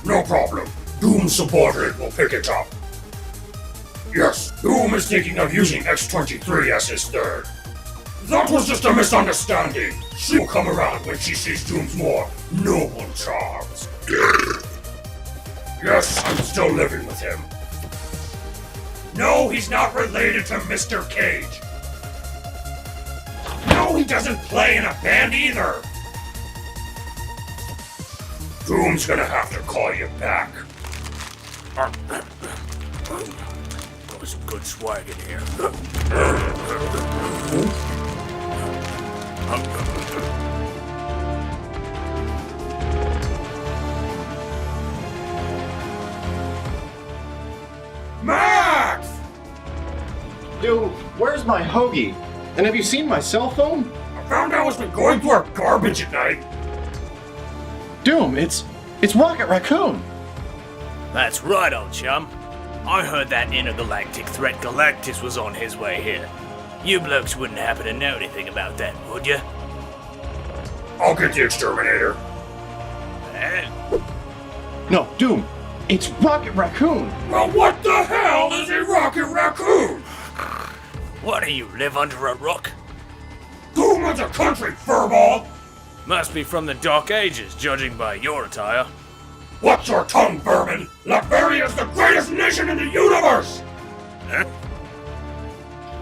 No problem. Doom's subordinate will pick it up. Yes, Doom is thinking of using X-23 as his third. That was just a misunderstanding. She'll come around when she sees Doom's more noble charms. Yes, I'm still living with him. No, he's not related to Mr. Cage. No, he doesn't play in a band either. Doom's gonna have to call you back. Got some good swag in here. Max! Dude, where's my hoagie? And have you seen my cell phone? I found out it's been going through our garbage at night. Doom, it's Rocket Raccoon! That's right, old chum. I heard that intergalactic threat Galactus was on his way here. You blokes wouldn't happen to know anything about that, would you? I'll get the exterminator. No, Doom, it's Rocket Raccoon! Well, what the hell is a Rocket Raccoon? What do you live under a rock? Doom is a country, furball! Must be from the Dark Ages, judging by your attire. Watch your tongue, vermin! Latveria is the greatest nation in the universe! Huh?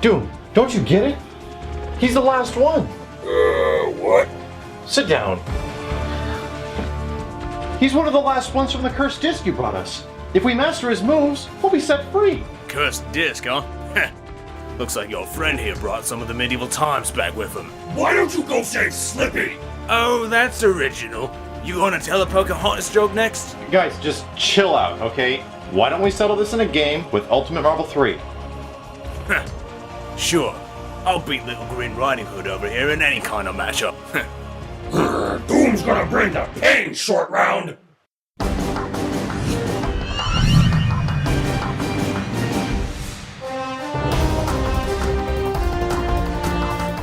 Doom, don't you get it? He's the last one! What? Sit down. He's one of the last ones from the cursed disc you brought us. If we master his moves, we'll be set free. Cursed disc, huh? Looks like your friend here brought some of the medieval times back with him. Why don't you go save Slippy? Oh, that's original. You gonna tell a Pocahontas joke next? Guys, just chill out, okay? Why don't we settle this in a game with Ultimate Marvel 3? Sure. I'll beat Little Green Riding Hood over here in any kind of matchup. Doom's gonna bring the pain, short round!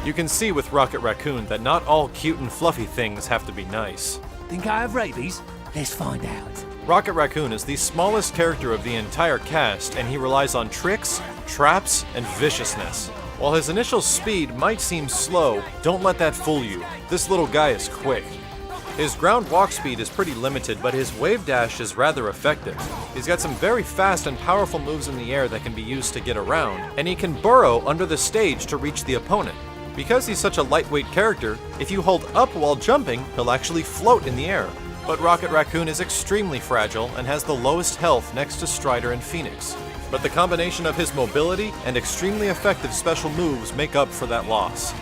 You can see with Rocket Raccoon that not all cute and fluffy things have to be nice. Think I have rabies? Let's find out. Rocket Raccoon is the smallest character of the entire cast, and he relies on tricks, traps, and viciousness. While his initial speed might seem slow, don't let that fool you. This little guy is quick. His ground walk speed is pretty limited, but his wave dash is rather effective. He's got some very fast and powerful moves in the air that can be used to get around, and he can burrow under the stage to reach the opponent. Because he's such a lightweight character, if you hold up while jumping, he'll actually float in the air. But Rocket Raccoon is extremely fragile and has the lowest health next to Strider and Phoenix. But the combination of his mobility and extremely effective special moves make up for that loss.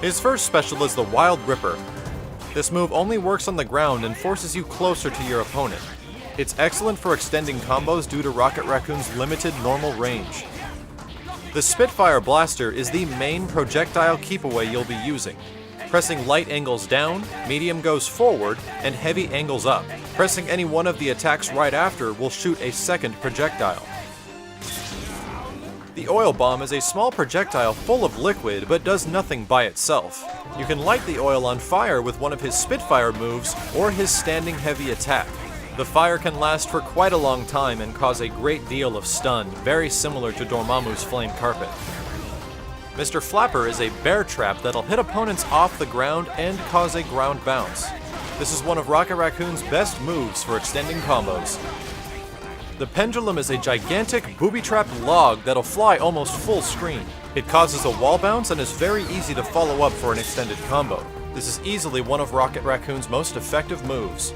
His first special is the Wild Ripper. This move only works on the ground and forces you closer to your opponent. It's excellent for extending combos due to Rocket Raccoon's limited normal range. The Spitfire Blaster is the main projectile keep-away you'll be using. Pressing light angles down, medium goes forward, and heavy angles up. Pressing any one of the attacks right after will shoot a second projectile. The Oil Bomb is a small projectile full of liquid, but does nothing by itself. You can light the oil on fire with one of his Spitfire moves or his standing heavy attack. The fire can last for quite a long time and cause a great deal of stun, very similar to Dormammu's Flame Carpet. Mr. Flapper is a bear trap that'll hit opponents off the ground and cause a ground bounce. This is one of Rocket Raccoon's best moves for extending combos. The Pendulum is a gigantic booby-trapped log that'll fly almost full screen. It causes a wall bounce and is very easy to follow up for an extended combo. This is easily one of Rocket Raccoon's most effective moves.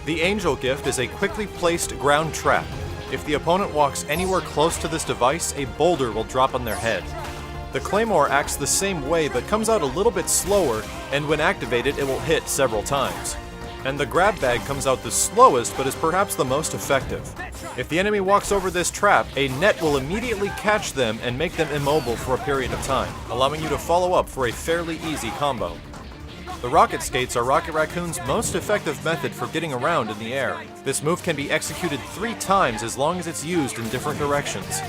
The Angel Gift is a quickly placed ground trap. If the opponent walks anywhere close to this device, a boulder will drop on their head. The Claymore acts the same way but comes out a little bit slower, and when activated it will hit several times. And the Grab Bag comes out the slowest but is perhaps the most effective. If the enemy walks over this trap, a net will immediately catch them and make them immobile for a period of time, allowing you to follow up for a fairly easy combo. The Rocket Skates are Rocket Raccoon's most effective method for getting around in the air. This move can be executed 3 times as long as it's used in different directions.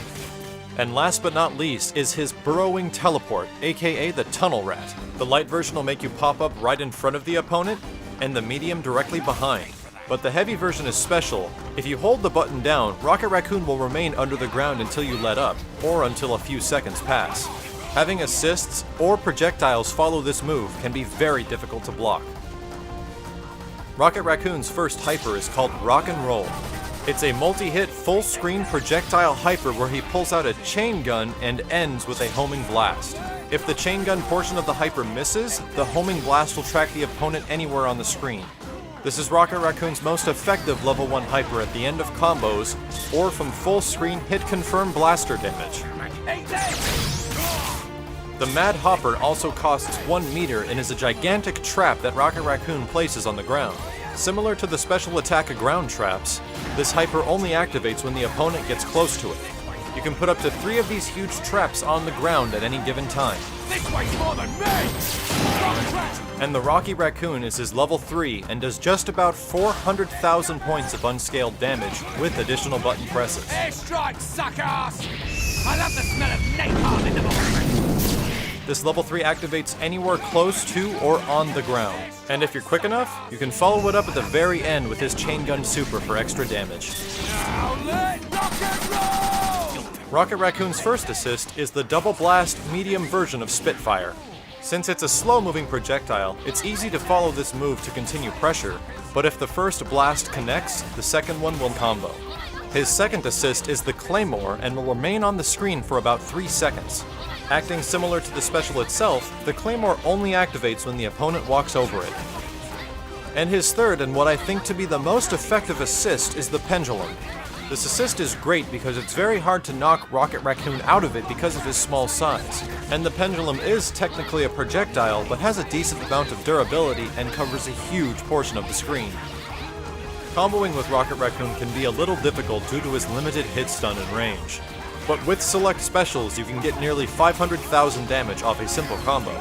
And last but not least is his Burrowing Teleport, aka the Tunnel Rat. The light version will make you pop up right in front of the opponent, and the medium directly behind. But the heavy version is special. If you hold the button down, Rocket Raccoon will remain under the ground until you let up, or until a few seconds pass. Having assists or projectiles follow this move can be very difficult to block. Rocket Raccoon's first hyper is called Rock and Roll. It's a multi-hit full-screen projectile hyper where he pulls out a chain gun and ends with a homing blast. If the chain gun portion of the hyper misses, the homing blast will track the opponent anywhere on the screen. This is Rocket Raccoon's most effective level 1 hyper at the end of combos, or from full screen hit confirm blaster damage. The Mad Hopper also costs 1 meter and is a gigantic trap that Rocket Raccoon places on the ground. Similar to the special attack ground traps, this hyper only activates when the opponent gets close to it. You can put up to 3 of these huge traps on the ground at any given time. This weighs more than me! And the Rocky Raccoon is his level 3 and does just about 400,000 points of unscaled damage with additional button presses. Airstrike, suckers! I love the smell of napalm in the morning! This level 3 activates anywhere close to or on the ground. And if you're quick enough, you can follow it up at the very end with his chain gun super for extra damage. Now let rock and roll! Rocket Raccoon's first assist is the double blast medium version of Spitfire. Since it's a slow-moving projectile, it's easy to follow this move to continue pressure, but if the first blast connects, the second one will combo. His second assist is the Claymore and will remain on the screen for about 3 seconds. Acting similar to the special itself, the Claymore only activates when the opponent walks over it. And his third and what I think to be the most effective assist is the Pendulum. This assist is great because it's very hard to knock Rocket Raccoon out of it because of his small size. And the Pendulum is technically a projectile, but has a decent amount of durability and covers a huge portion of the screen. Comboing with Rocket Raccoon can be a little difficult due to his limited hit stun and range. But with select specials, you can get nearly 500,000 damage off a simple combo.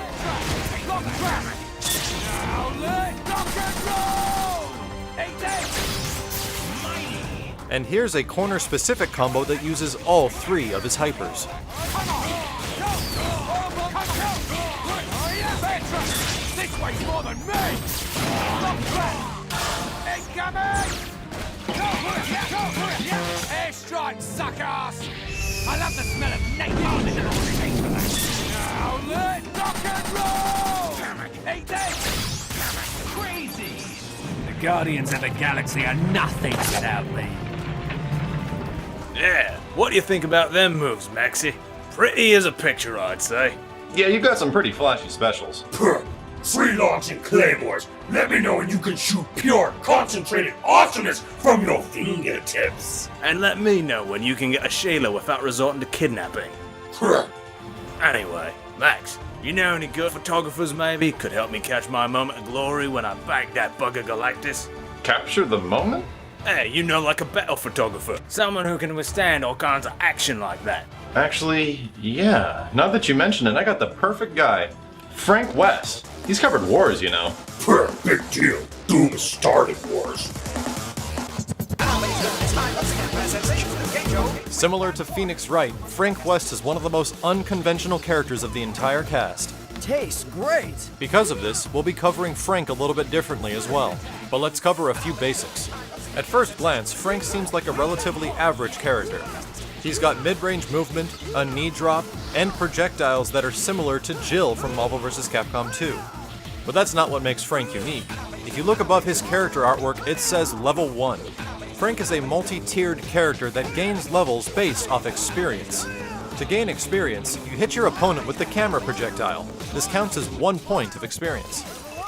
And here's a corner-specific combo that uses all 3 of his hypers. This weighs more than me! Incoming! Airstrike, suckers! I love the smell of napalm in the morning. Now let rock and roll! Eat this! Crazy! The Guardians of the Galaxy are nothing without me. Yeah, what do you think about them moves, Maxie? Pretty as a picture, I'd say. Yeah, you've got some pretty flashy specials. Puh. Free logs and claymores. Let me know when you can shoot pure, concentrated awesomeness from your fingertips. And let me know when you can get a Sheila without resorting to kidnapping. Puh. Anyway, Max, you know any good photographers maybe could help me catch my moment of glory when I bag that bugger Galactus? Capture the moment? Hey, you know, like a battle photographer. Someone who can withstand all kinds of action like that. Actually, yeah. Now that you mention it, I got the perfect guy. Frank West. He's covered wars, you know. Puh, big deal. Doom started wars. Similar to Phoenix Wright, Frank West is one of the most unconventional characters of the entire cast. Tastes great! Because of this, we'll be covering Frank a little bit differently as well. But let's cover a few basics. At first glance, Frank seems like a relatively average character. He's got mid-range movement, a knee drop, and projectiles that are similar to Jill from Marvel vs. Capcom 2. But that's not what makes Frank unique. If you look above his character artwork, it says Level 1. Frank is a multi-tiered character that gains levels based off experience. To gain experience, you hit your opponent with the camera projectile. This counts as 1 point of experience.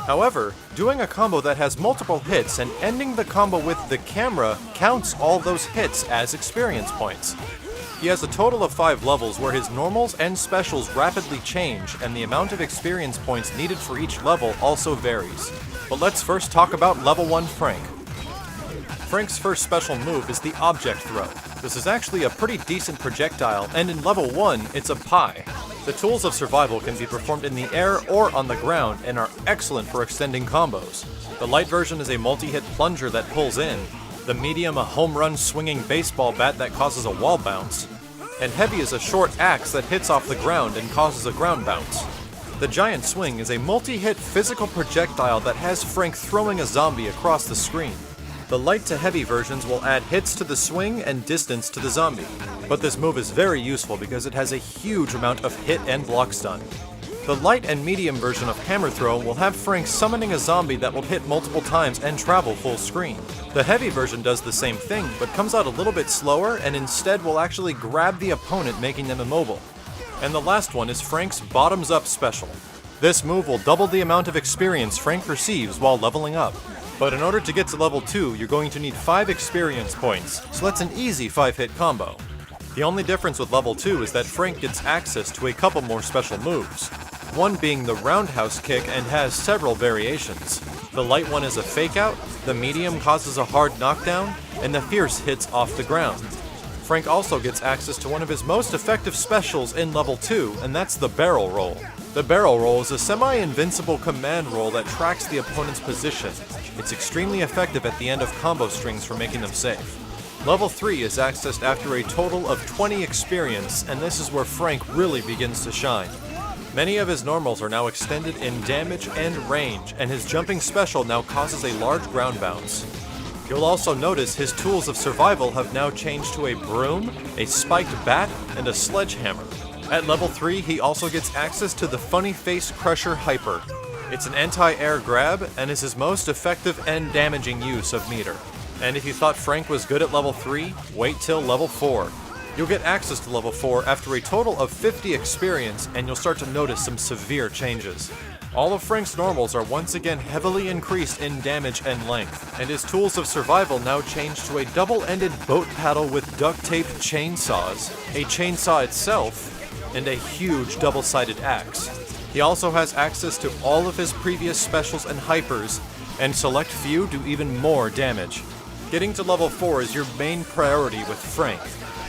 However, doing a combo that has multiple hits and ending the combo with the camera counts all those hits as experience points. He has a total of 5 levels where his normals and specials rapidly change, and the amount of experience points needed for each level also varies. But let's first talk about Level 1 Frank. Frank's first special move is the Object Throw. This is actually a pretty decent projectile, and in Level 1, it's a pie. The tools of survival can be performed in the air or on the ground and are excellent for extending combos. The light version is a multi-hit plunger that pulls in, the medium a home run swinging baseball bat that causes a wall bounce, and heavy is a short axe that hits off the ground and causes a ground bounce. The giant swing is a multi-hit physical projectile that has Frank throwing a zombie across the screen. The light to heavy versions will add hits to the swing and distance to the zombie, but this move is very useful because it has a huge amount of hit and block stun. The light and medium version of Hammer Throw will have Frank summoning a zombie that will hit multiple times and travel full screen. The heavy version does the same thing, but comes out a little bit slower and instead will actually grab the opponent, making them immobile. And the last one is Frank's Bottoms Up special. This move will double the amount of experience Frank receives while leveling up. But in order to get to level 2, you're going to need 5 experience points, so that's an easy 5-hit combo. The only difference with level 2 is that Frank gets access to a couple more special moves. One being the roundhouse kick and has several variations. The light one is a fake out, the medium causes a hard knockdown, and the fierce hits off the ground. Frank also gets access to one of his most effective specials in level 2, and that's the barrel roll. The barrel roll is a semi-invincible command roll that tracks the opponent's position. It's extremely effective at the end of combo strings for making them safe. Level 3 is accessed after a total of 20 experience, and this is where Frank really begins to shine. Many of his normals are now extended in damage and range, and his jumping special now causes a large ground bounce. You'll also notice his tools of survival have now changed to a broom, a spiked bat, and a sledgehammer. At level 3, he also gets access to the Funny Face Crusher Hyper. It's an anti-air grab, and is his most effective and damaging use of meter. And if you thought Frank was good at level 3, wait till level 4. You'll get access to level 4 after a total of 50 experience, and you'll start to notice some severe changes. All of Frank's normals are once again heavily increased in damage and length, and his tools of survival now change to a double-ended boat paddle with duct-taped chainsaws, a chainsaw itself, and a huge double-sided axe. He also has access to all of his previous specials and hypers, and select few do even more damage. Getting to level 4 is your main priority with Frank.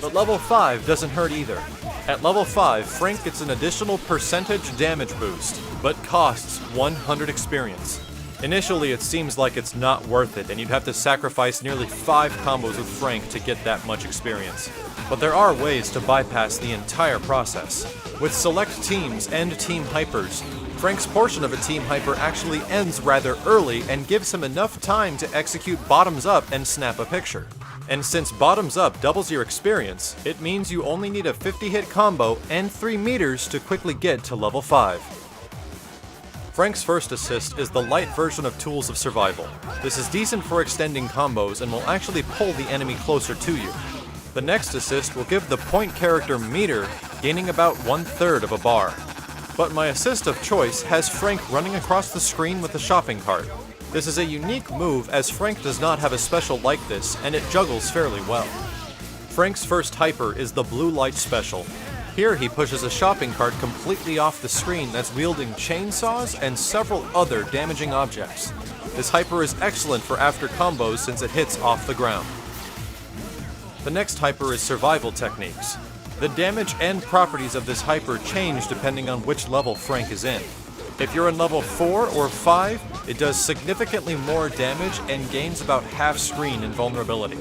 But level 5 doesn't hurt either. At level 5, Frank gets an additional percentage damage boost, but costs 100 experience. Initially, it seems like it's not worth it, and you'd have to sacrifice nearly 5 combos with Frank to get that much experience. But there are ways to bypass the entire process. With select teams and team hypers, Frank's portion of a team hyper actually ends rather early and gives him enough time to execute bottoms up and snap a picture. And since bottoms up doubles your experience, it means you only need a 50-hit combo and 3 meters to quickly get to level 5. Frank's first assist is the light version of Tools of Survival. This is decent for extending combos and will actually pull the enemy closer to you. The next assist will give the point character meter, gaining about 1/3 of a bar. But my assist of choice has Frank running across the screen with a shopping cart. This is a unique move as Frank does not have a special like this, and it juggles fairly well. Frank's first hyper is the blue light special. Here he pushes a shopping cart completely off the screen that's wielding chainsaws and several other damaging objects. This hyper is excellent for after combos since it hits off the ground. The next hyper is survival techniques. The damage and properties of this hyper change depending on which level Frank is in. If you're in level 4 or 5, it does significantly more damage and gains about half screen invulnerability.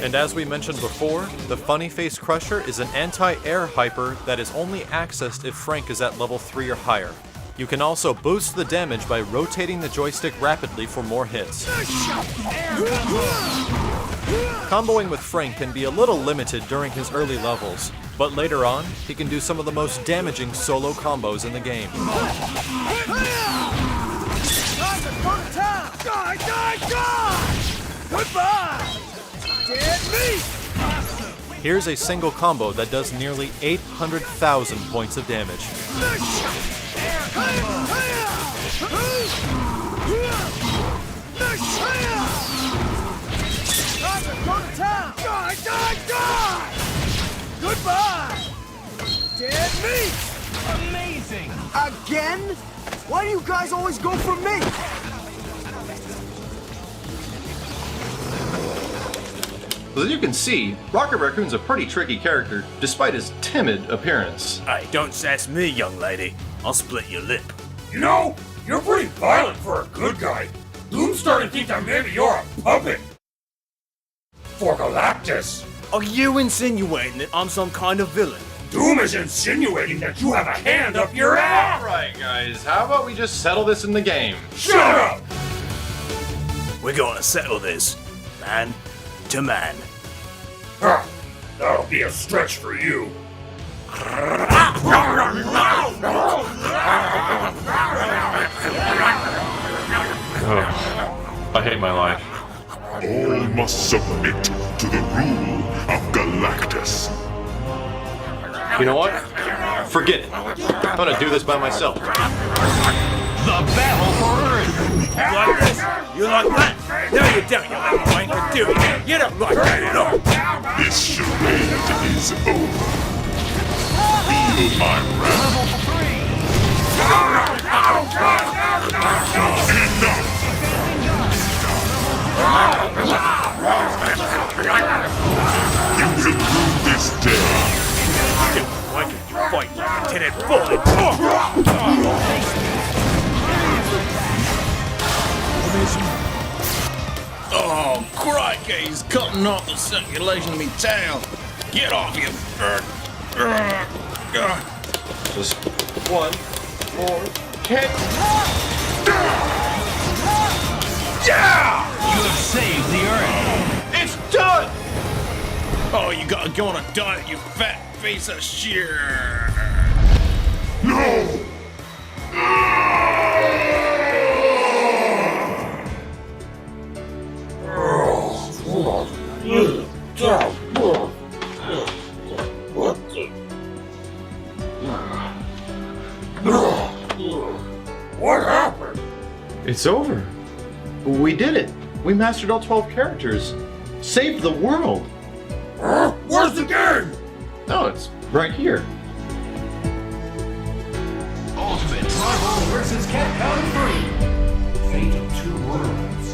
And as we mentioned before, the Funny Face Crusher is an anti-air hyper that is only accessed if Frank is at level 3 or higher. You can also boost the damage by rotating the joystick rapidly for more hits. Comboing with Frank can be a little limited during his early levels, but later on, he can do some of the most damaging solo combos in the game. Here's a single combo that does nearly 800,000 points of damage. Goodbye! Dead meat! Amazing! Again? Why do you guys always go for me? As you can see, Rocket Raccoon's a pretty tricky character, despite his timid appearance. Hey, don't sass me, young lady. I'll split your lip. You know, you're pretty violent for a good guy. Doom's starting to think that maybe you're a puppet. For Galactus. Are you insinuating that I'm some kind of villain? Doom is insinuating that you have a hand up your ass! Alright, guys, how about we just settle this in the game? Shut up! We're gonna settle this, man to man. Huh, that'll be a stretch for you. I hate my life. All must submit to the rule of Galactus. You know what? Forget it. I'm gonna do this by myself. The battle for Earth! You like this? You like that? No, you don't, you little wanker, do you? You don't like that at all. This charade is over. Feel my wrath. Enough! You will rue this day. Why can't you fight like Lieutenant Bullet? Oh, crikey, he's cutting off the circulation of me tail. Get off, you... Just 1 more kick. Yeah! You have saved the Earth! It's done! Oh, you gotta go on a diet, you fat piece of shit. No! What happened? It's over. We did it. We mastered all 12 characters. Saved the world. Huh? Where's the game? No, it's right here. Ultimate Marvel vs. Capcom 3. Fate of Two Worlds.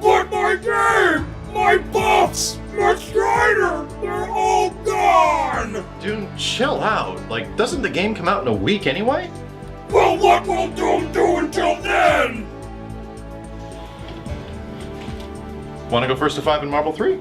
But my game! My buffs! My Strider! They're all gone! Dude, chill out. Like, doesn't the game come out in a week anyway? Well, what will Doom do until then? Want to go first to 5 in Marble 3?